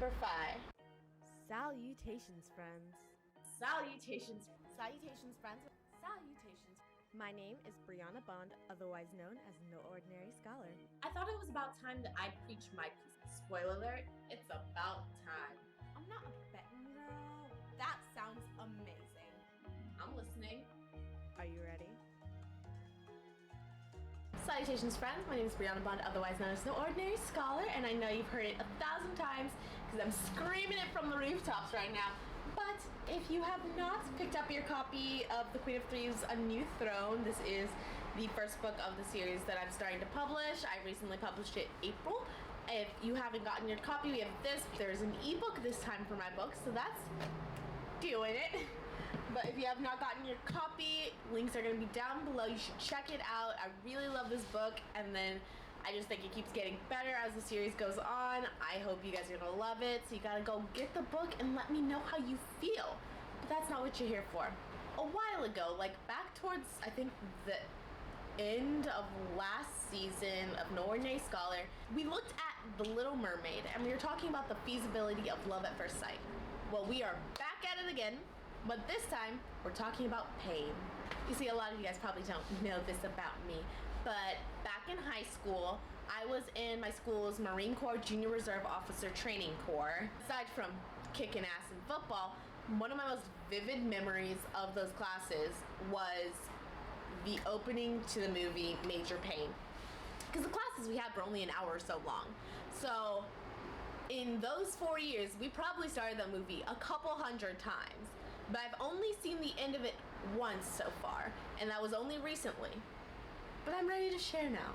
Number 5. Salutations, friends. Salutations. Salutations, friends. Salutations. My name is Brianna Bond, otherwise known as No Ordinary Scholar. I thought it was about time that I preached my piece. Spoiler alert, it's about time. I'm not a betting girl. That sounds amazing. I'm listening. Are you ready? Salutations, friends. My name is Brianna Bond, otherwise known as No Ordinary Scholar, and I know you've heard it 1,000 times because I'm screaming it from the rooftops right now. But if you have not picked up your copy of The Queen of Thieves, A New Throne, this is the first book of the series that I'm starting to publish. I recently published it April. If you haven't gotten your copy, we have this. There's an ebook this time for my book, so that's doing it. But if you have not gotten your copy, links are going to be down below. You should check it out. I really love this book, and then I just think it keeps getting better as the series goes on. I hope you guys are going to love it, so you got to go get the book and let me know how you feel. But that's not what you're here for. A while ago, like back towards, I think, the end of last season of No Ordinary Scholar, we looked at The Little Mermaid, and we were talking about the feasibility of love at first sight. Well, we are back at it again. But this time, we're talking about Payne. You see, a lot of you guys probably don't know this about me, but back in high school, I was in my school's Marine Corps Junior Reserve Officer Training Corps. Aside from kicking ass in football, one of my most vivid memories of those classes was the opening to the movie Major Payne. Because the classes we had were only an hour or so long. So in those 4 years, we probably started that movie a couple hundred times. But I've only seen the end of it once so far, and that was only recently. But I'm ready to share now.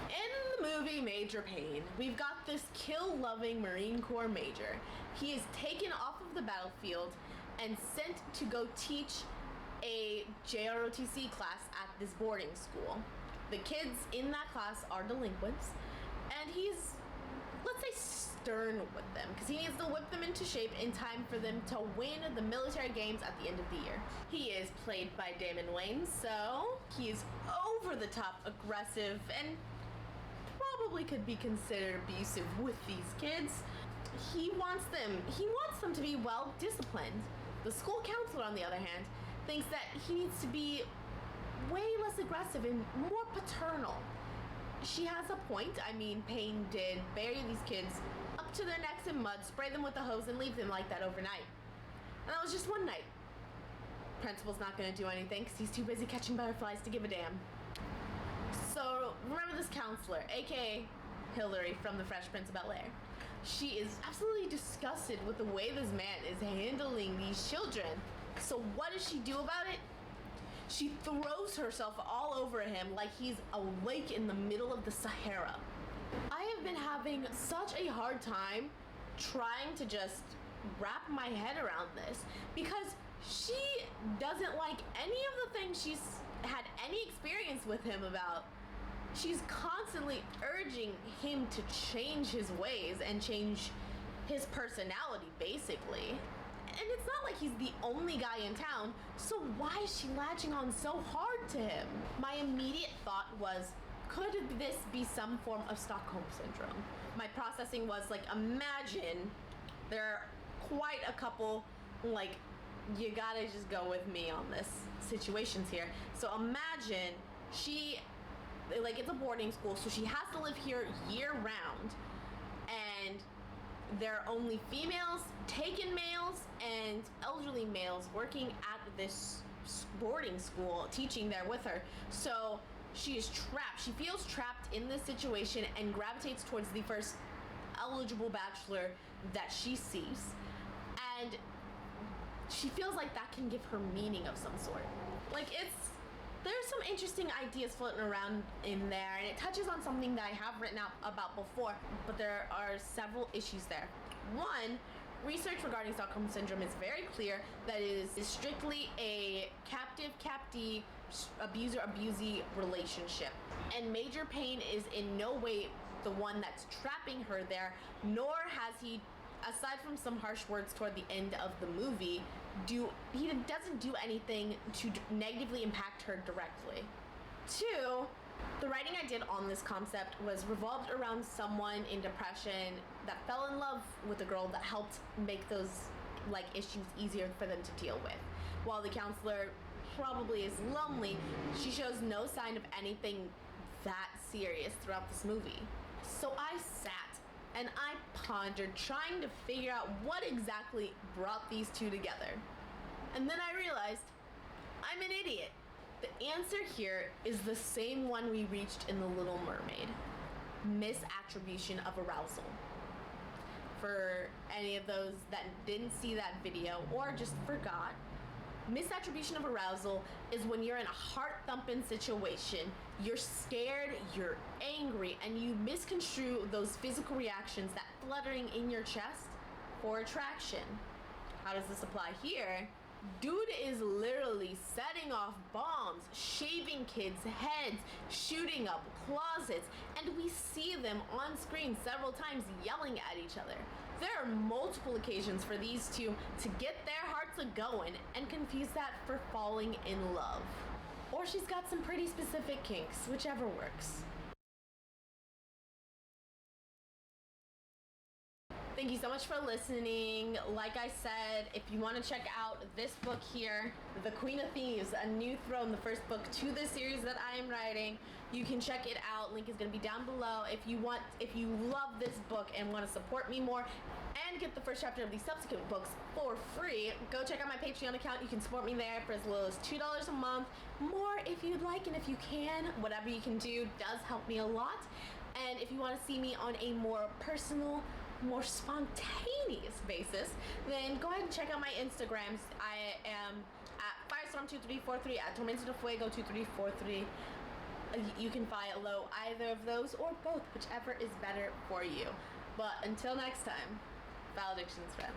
In the movie Major Payne, we've got this kill-loving Marine Corps major. He is taken off of the battlefield and sent to go teach a JROTC class at this boarding school. The kids in that class are delinquents, and he's, let's say, stern with them because he needs to whip them into shape in time for them to win the military games at the end of the year. He is played by Damon Wayans, so he is over the top aggressive and probably could be considered abusive with these kids. He wants them to be well disciplined. The school counselor, on the other hand, thinks that he needs to be way less aggressive and more paternal. She has a point. I mean, Payne did bury these kids up to their necks in mud, spray them with a hose, and leave them like that overnight. And that was just one night. Principal's not going to do anything because he's too busy catching butterflies to give a damn. So remember this counselor, aka Hillary from The Fresh Prince of Bel-Air. She is absolutely disgusted with the way this man is handling these children. So what does she do about it? She throws herself all over him like he's a lake in the middle of the Sahara. I have been having such a hard time trying to just wrap my head around this because she doesn't like any of the things she's had any experience with him about. She's constantly urging him to change his ways and change his personality, basically. And it's not like he's the only guy in town, so why is she latching on so hard to him? My immediate thought was, could this be some form of Stockholm Syndrome? My processing was like, imagine there are quite a couple, like, you gotta just go with me on this situations here. So imagine it's a boarding school, so she has to live here year round, and there are only females, taken males, and elderly males working at this boarding school, teaching there with her. So she is trapped. She feels trapped in this situation and gravitates towards the first eligible bachelor that she sees. And she feels like that can give her meaning of some sort. There's some interesting ideas floating around in there, and it touches on something that I have written out about before, but there are several issues there. One, research regarding Stockholm Syndrome is very clear that it is strictly a captive-captee, abuser-abusee relationship. And Major Payne is in no way the one that's trapping her there, nor has he, aside from some harsh words toward the end of the movie, he doesn't do anything to negatively impact her directly. Two, The writing I did on this concept was revolved around someone in depression that fell in love with a girl that helped make those issues easier for them to deal with. While the counselor probably is lonely, she shows no sign of anything that serious throughout this movie. So I sat and I pondered, trying to figure out what exactly brought these two together. And then I realized I'm an idiot. The answer here is the same one we reached in The Little Mermaid: misattribution of arousal. For any of those that didn't see that video or just forgot, misattribution of arousal is when you're in a heart-thumping situation, you're scared, you're angry, and you misconstrue those physical reactions, that fluttering in your chest, for attraction. How does this apply here? Dude is literally setting off bombs, shaving kids' heads, shooting up closets, and we see them on screen several times yelling at each other. There are multiple occasions for these two to get their hearts a-going and confuse that for falling in love. Or she's got some pretty specific kinks, whichever works. Thank you so much for listening. Like I said, if you want to check out this book here, The Queen of Thieves, A New Throne, the first book to the series that I am writing, you can check it out. Link is going to be down below. If you love this book and want to support me more and get the first chapter of these subsequent books for free, go check out my Patreon account. You can support me there for as little as $2 a month. More if you'd like, and if you can, whatever you can do does help me a lot. And if you want to see me on a more personal, more spontaneous basis, then go ahead and check out my Instagrams. I am at Firestorm2343, at Tormenta de Fuego 2343. You can follow either of those or both, whichever is better for you. But until next time, valedictions, friends.